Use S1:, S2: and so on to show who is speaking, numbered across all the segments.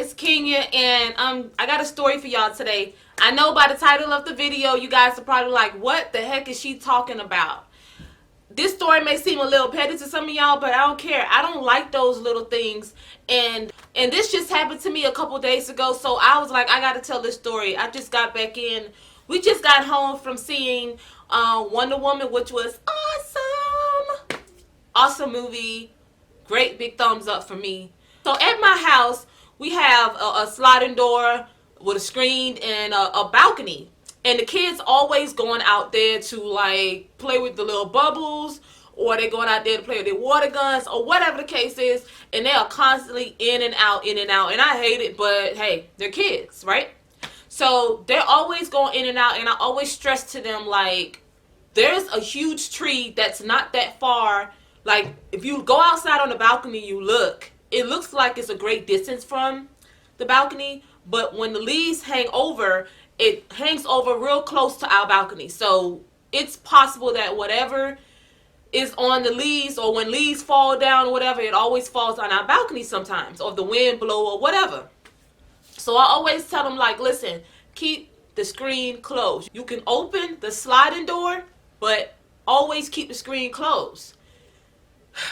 S1: it's Kenya, and I got a story for y'all today. I know by the title of the video, you guys are probably like, what the heck is she talking about? This story may seem a little petty to some of y'all, but I don't care. I don't like those little things. And this just happened to me a couple days ago, so I was like, I gotta tell this story. I just got back in. We just got home from seeing Wonder Woman, which was awesome. Awesome movie. Great big thumbs up for me. So at my house, we have a sliding door with a screen and a balcony. And the kids always going out there to like play with the little bubbles, or they're going out there to play with their water guns, or whatever the case is. And they are constantly in and out, in and out. And I hate it, but hey, they're kids, right? So they're always going in and out. And I always stress to them, like, there's a huge tree that's not that far. Like, if you go outside on the balcony, you look. It looks like it's a great distance from the balcony. But when the leaves hang over, it hangs over real close to our balcony. So it's possible that whatever is on the leaves, or when leaves fall down or whatever, it always falls on our balcony sometimes, or if the wind blow or whatever. So I always tell them, like, listen, keep the screen closed. You can open the sliding door, but always keep the screen closed.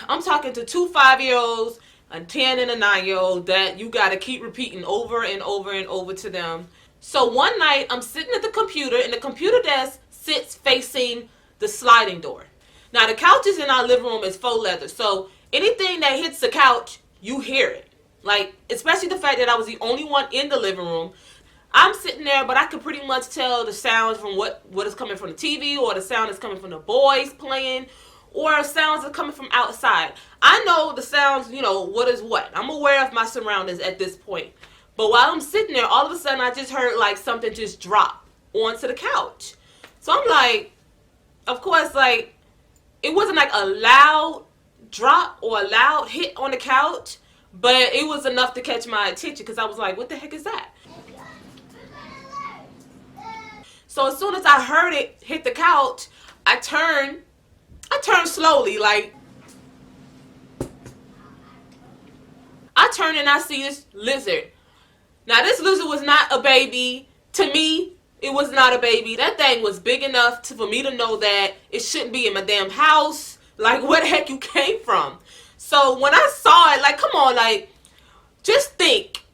S1: I'm talking to 2 5-year-olds, a 10 and a 9-year-old, that you got to keep repeating over and over and over to them. So one night, I'm sitting at the computer, and the computer desk sits facing the sliding door. Now, the couches in our living room is faux leather, so anything that hits the couch, you hear it. Like, especially the fact that I was the only one in the living room. I'm sitting there, but I can pretty much tell the sounds from what is coming from the TV, or the sound is coming from the boys playing, or sounds are coming from outside. I know the sounds, you know, what is what. I'm aware of my surroundings at this point. But while I'm sitting there, all of a sudden I just heard like something just drop onto the couch. So I'm like, of course, like, it wasn't like a loud drop or a loud hit on the couch, but it was enough to catch my attention, because I was like, what the heck is that? So as soon as I heard it hit the couch, I turned slowly, like, I turn and I see this lizard. Now, this lizard was not a baby. To me, it was not a baby. That thing was big enough for me to know that it shouldn't be in my damn house. Like, where the heck you came from? So when I saw it, like, come on, like, just think.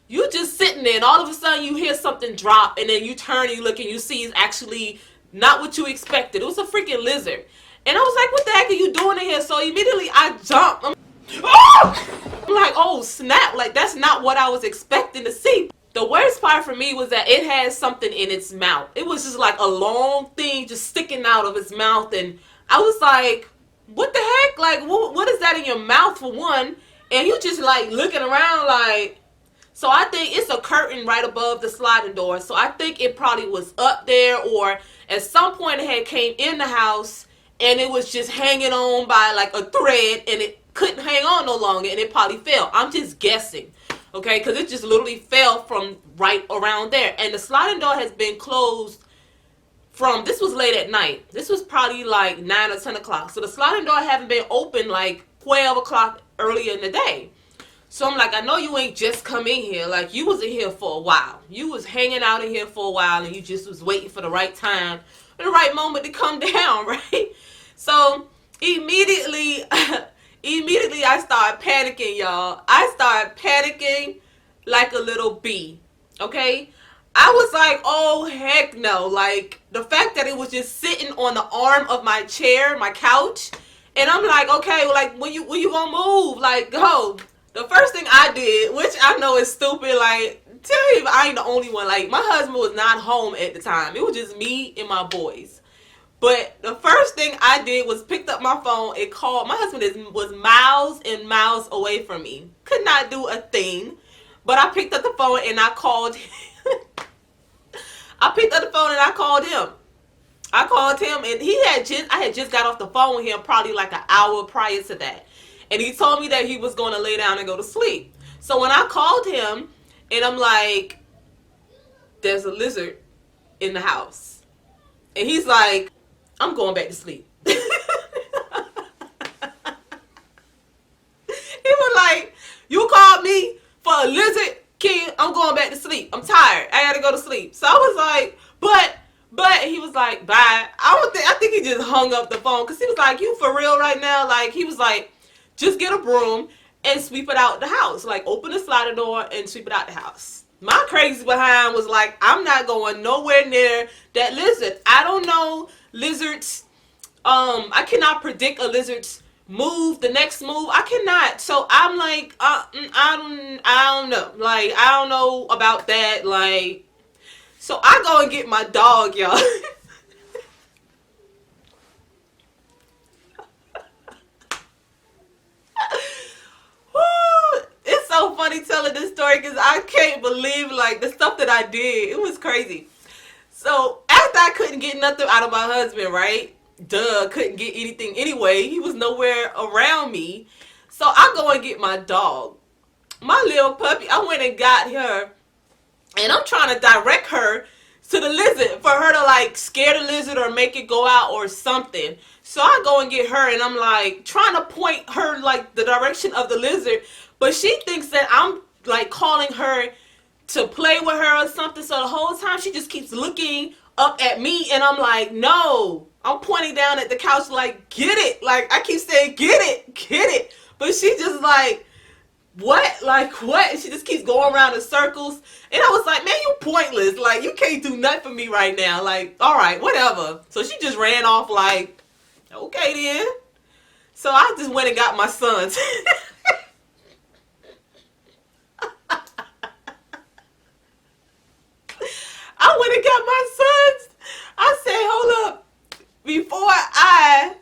S1: You just sitting there, and all of a sudden you hear something drop, and then you turn and you look and you see it's actually not what you expected. It was a freaking lizard. And I was like, what the heck are you doing in here? So immediately I jumped. I'm like, oh snap, like, that's not what I was expecting to see. The worst part for me was that it had something in its mouth. It was just like a long thing just sticking out of its mouth, and I was like, what the heck? Like, what is that in your mouth, for one? And you just like looking around like, so I think it's a curtain right above the sliding door. So I think it probably was up there, or at some point it had came in the house and it was just hanging on by like a thread, and it couldn't hang on no longer, and it probably fell. I'm just guessing, okay, because it just literally fell from right around there. And the sliding door has been closed from, this was late at night. This was probably like 9 or 10 o'clock. So the sliding door haven't been open like 12 o'clock earlier in the day. So I'm like, I know you ain't just come in here. Like, you was in here for a while. You was hanging out in here for a while, and you just was waiting for the right time, the right moment to come down, right? So immediately I started panicking, y'all. I started panicking like a little bee, okay? I was like, oh, heck no. Like, the fact that it was just sitting on the arm of my chair, my couch, and I'm like, okay, well, like, when you gonna move? Like, go. The first thing I did, which I know is stupid, like, tell me if I ain't the only one. Like, my husband was not home at the time. It was just me and my boys. But the first thing I did was picked up my phone and called. My husband was miles and miles away from me. Could not do a thing. But I picked up the phone and I called him. I picked up the phone and I called him. I called him, and I had just got off the phone with him probably like an hour prior to that. And he told me that he was going to lay down and go to sleep. So when I called him, and I'm like, there's a lizard in the house. And he's like, I'm going back to sleep. He was like, you called me for a lizard Ken, I'm going back to sleep. I'm tired. I gotta go to sleep. So I was like, but he was like, bye. I think he just hung up the phone because he was like, you for real right now? Like, he was like, just get a broom and sweep it out the house. Like, open the sliding door and sweep it out the house. My crazy behind was like, I'm not going nowhere near that lizard. I don't know lizards. I cannot predict a lizard's move, the next move. I cannot. So I'm like, I don't know. Like, I don't know about that. Like, so I go and get my dog, y'all. It's so funny telling this story because I can't believe like the stuff that I did. It was crazy. So after I couldn't get nothing out of my husband, right? Duh, couldn't get anything anyway. He was nowhere around me. So I go and get my dog. My little puppy, I went and got her. And I'm trying to direct her to the lizard for her to like scare the lizard or make it go out or something. So I go and get her and I'm like trying to point her like the direction of the lizard. But she thinks that I'm like calling her to play with her or something. So the whole time she just keeps looking up at me and I'm like, no. I'm pointing down at the couch like, get it. Like I keep saying, get it, get it. But she just like, what? Like what? And she just keeps going around in circles. And I was like, man, you pointless. Like you can't do nothing for me right now. Like, all right, whatever. So she just ran off like, okay then. So I just went and got my sons. I went and got my sons. I said, hold up. Before I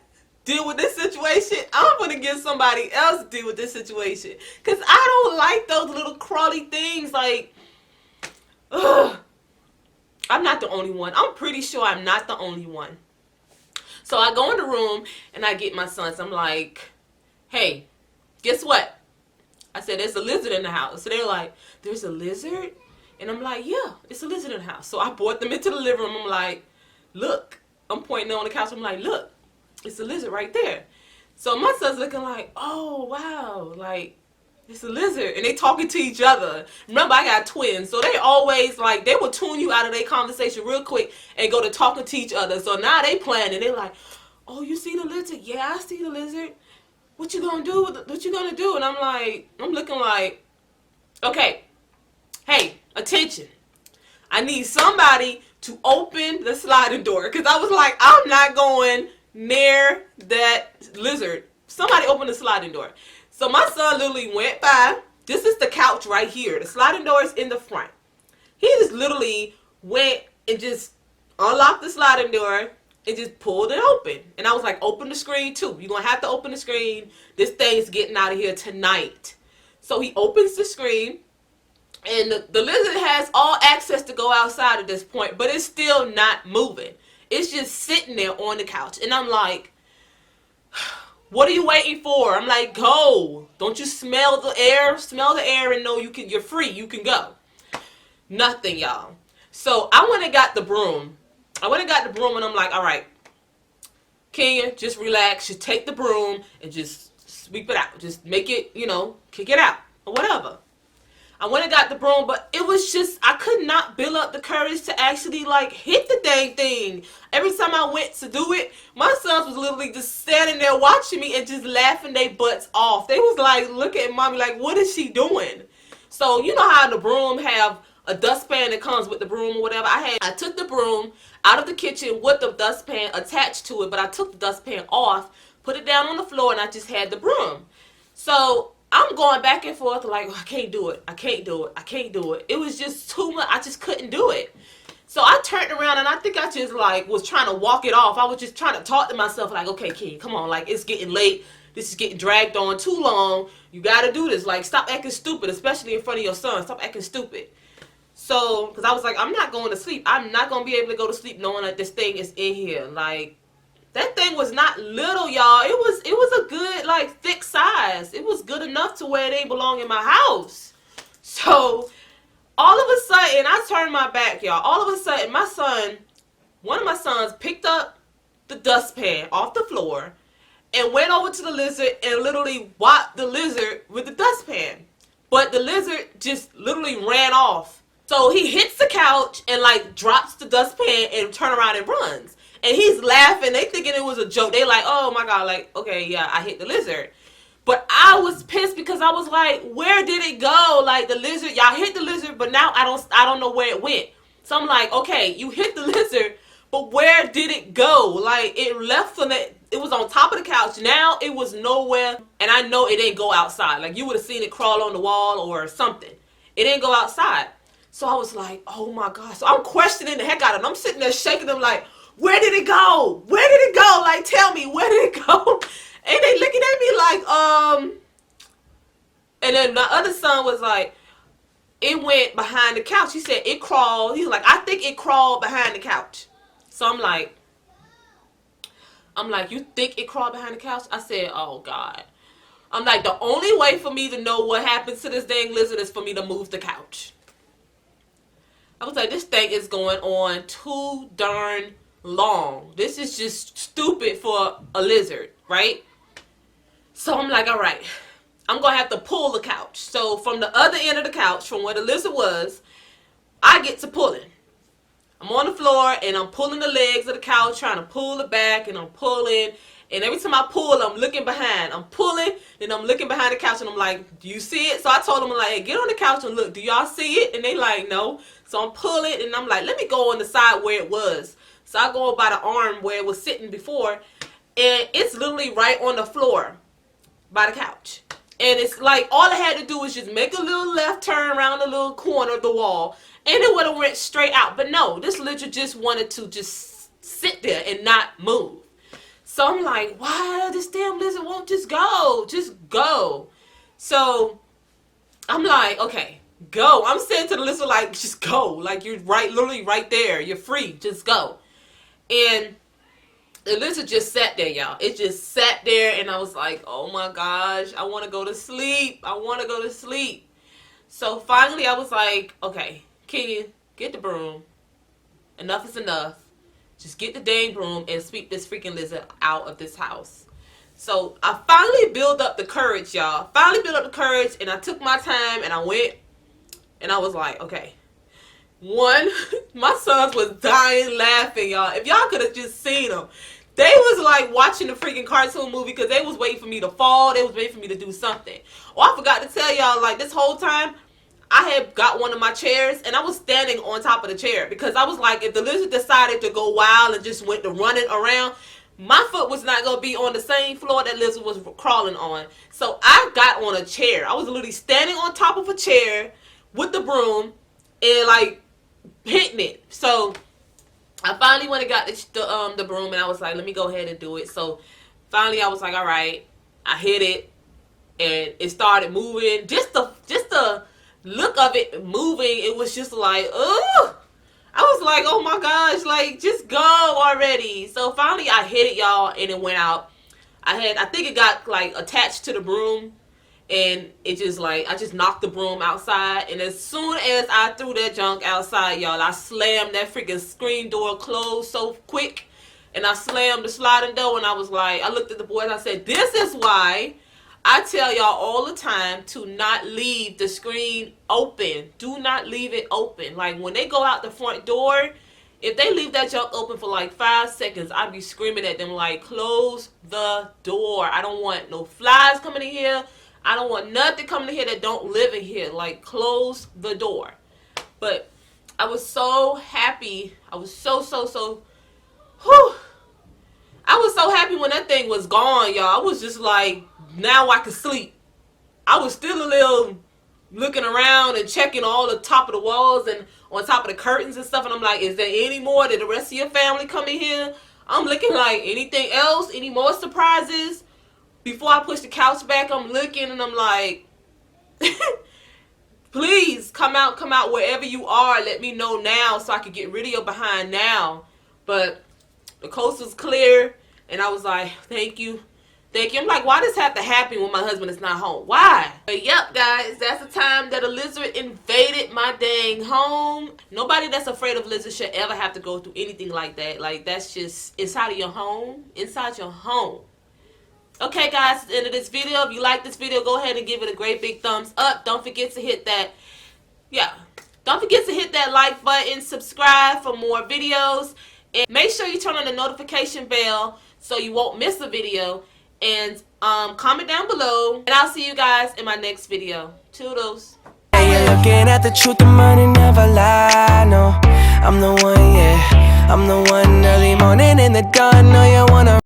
S1: deal with this situation, I'm going to get somebody else to deal with this situation. Because I don't like those little crawly things. Like, ugh. I'm not the only one. I'm pretty sure I'm not the only one. So I go in the room and I get my sons. I'm like, hey, guess what? I said, there's a lizard in the house. So they're like, there's a lizard? And I'm like, yeah, it's a lizard in the house. So I brought them into the living room. I'm like, look. I'm pointing on the couch. I'm like, look, it's a lizard right there. So my son's looking like, oh, wow. Like, it's a lizard. And they talking to each other. Remember, I got twins. So they always, like, they will tune you out of their conversation real quick and go to talking to each other. So now they planning. They're like, oh, you see the lizard? Yeah, I see the lizard. What you gonna do? What you gonna do? And I'm like, I'm looking like, okay, hey, attention. I need somebody to open the sliding door. Because I was like, I'm not going near that lizard. Somebody open the sliding door. So my son literally went by. This is the couch right here. The sliding door is in the front. He just literally went and just unlocked the sliding door and just pulled it open. And I was like, open the screen too. You're going to have to open the screen. This thing's getting out of here tonight. So he opens the screen. And the lizard has all access to go outside at this point, but it's still not moving. It's just sitting there on the couch. And I'm like, what are you waiting for? I'm like, go. Don't you smell the air? Smell the air and know you're free. You can go. Nothing, y'all. So I went and got the broom. And I'm like, all right, Kenya, just relax. Just take the broom and just sweep it out. Just make it, kick it out or whatever. I went and got the broom, but it was just, I could not build up the courage to actually, like, hit the dang thing. Every time I went to do it, my sons was literally just standing there watching me and just laughing their butts off. They was like, look at mommy, like, what is she doing? So, you know how the broom have a dustpan that comes with the broom or whatever? I took the broom out of the kitchen with the dustpan attached to it, but I took the dustpan off, put it down on the floor, and I just had the broom. So I'm going back and forth like, oh, I can't do it. It was just too much. I just couldn't do it. So I turned around and I think I just like was trying to walk it off. I was just trying to talk to myself like, okay, King, come on. Like, it's getting late. This is getting dragged on too long. You got to do this. Like, stop acting stupid, especially in front of your son. Stop acting stupid. So, because I was like, I'm not going to sleep. I'm not going to be able to go to sleep knowing that this thing is in here. Like, that thing was not little, y'all. It was a good, like, thick size. It was good enough to where they belong in my house. So, all of a sudden, I turned my back, y'all. All of a sudden, one of my sons picked up the dustpan off the floor and went over to the lizard and literally whopped the lizard with the dustpan. But the lizard just literally ran off. So he hits the couch and like drops the dustpan and turn around and runs. And he's laughing. They thinking it was a joke. They like, oh my God, like, okay, yeah, I hit the lizard. But I was pissed because I was like, where did it go? Like the lizard, y'all hit the lizard, but now I don't know where it went. So I'm like, okay, you hit the lizard, but where did it go? Like it left from it. It was on top of the couch. Now it was nowhere, and I know it didn't go outside. Like you would have seen it crawl on the wall or something. It didn't go outside. So I was like, oh my God. So I'm questioning the heck out of them. I'm sitting there shaking them like, where did it go? Where did it go? Like, tell me, where did it go? And they looking at me like, and then my other son was like, it went behind the couch. He said it crawled. He was like, I think it crawled behind the couch. So I'm like, you think it crawled behind the couch? I said, oh God. I'm like, the only way for me to know what happens to this dang lizard is for me to move the couch. I was like, this thing is going on too darn long. This is just stupid for a lizard, right? So I'm like, all right, I'm going to have to pull the couch. So from the other end of the couch, from where the lizard was, I get to pulling. I'm on the floor and I'm pulling the legs of the couch, trying to pull it back, and I'm pulling. And every time I pull, I'm looking behind. I'm pulling, and I'm looking behind the couch, and I'm like, do you see it? So I told them, I'm like, hey, get on the couch and look. Do y'all see it? And they like, no. So I'm pulling, and I'm like, let me go on the side where it was. So I go by the arm where it was sitting before, and it's literally right on the floor by the couch. And it's like, all I had to do was just make a little left turn around the little corner of the wall, and it would have went straight out. But no, this lizard just wanted to just sit there and not move. So I'm like, why this damn lizard won't just go? Just go. So I'm like, okay, go. I'm saying to the lizard, like, just go. Like, you're right, literally right there. You're free. Just go. And the lizard just sat there, y'all. It just sat there, and I was like, oh my gosh, I want to go to sleep. I want to go to sleep. So finally I was like, okay, Keegan, get the broom. Enough is enough. Just get the dang broom and sweep this freaking lizard out of this house. So I finally built up the courage, y'all. Finally built up the courage, and I took my time, and I went, and I was like, okay. One, my sons was dying laughing, y'all. If y'all could have just seen them. They was like watching the freaking cartoon movie because they was waiting for me to fall. They was waiting for me to do something. Oh, I forgot to tell y'all, like, this whole time, I had got one of my chairs, and I was standing on top of the chair because I was like, if the lizard decided to go wild and just went to running around, my foot was not going to be on the same floor that lizard was crawling on. So I got on a chair. I was literally standing on top of a chair with the broom and like hitting it. So I finally went and got the broom, and I was like, let me go ahead and do it. So finally I was like, all right, I hit it, and it started moving. Just the look of it moving, it was just like, ugh. I was like, oh my gosh, like, just go already. So finally I hit it, y'all, and it went out. I think it got like attached to the broom, and it just like, I just knocked the broom outside, and as soon as I threw that junk outside, y'all, I slammed that freaking screen door closed so quick, and I slammed the sliding door, and I was like, I looked at the boys, I said, this is why I tell y'all all the time to not leave the screen open. Do not leave it open. Like, when they go out the front door, if they leave that junk open for like 5 seconds, I'd be screaming at them like, close the door. I don't want no flies coming in here. I don't want nothing coming in here that don't live in here. Like, close the door. But I was so happy. I was so whew. I was so happy when that thing was gone, y'all. I was just like, now I can sleep. I was still a little looking around and checking all the top of the walls and on top of the curtains and stuff. And I'm like, is there any more? Did the rest of your family come in here? I'm looking like, anything else? Any more surprises? Before I push the couch back, I'm looking and I'm like, please come out wherever you are. Let me know now so I can get rid of your behind now. But the coast was clear, and I was like, thank you. Thank you. I'm like, why does this have to happen when my husband is not home? Why? But yep, guys, that's the time that a lizard invaded my dang home. Nobody that's afraid of lizards should ever have to go through anything like that. Like, that's just inside of your home. Inside your home. Okay, guys, at the end of this video, if you like this video, go ahead and give it a great big thumbs up. Don't forget to hit that, don't forget to hit that like button, subscribe for more videos, and make sure you turn on the notification bell so you won't miss a video. And comment down below, and I'll see you guys in my next video. Toodles.
S2: You're looking at the truth, the money never lie. No, I'm the one, yeah. I'm the one, early morning in the dawn. No, you wanna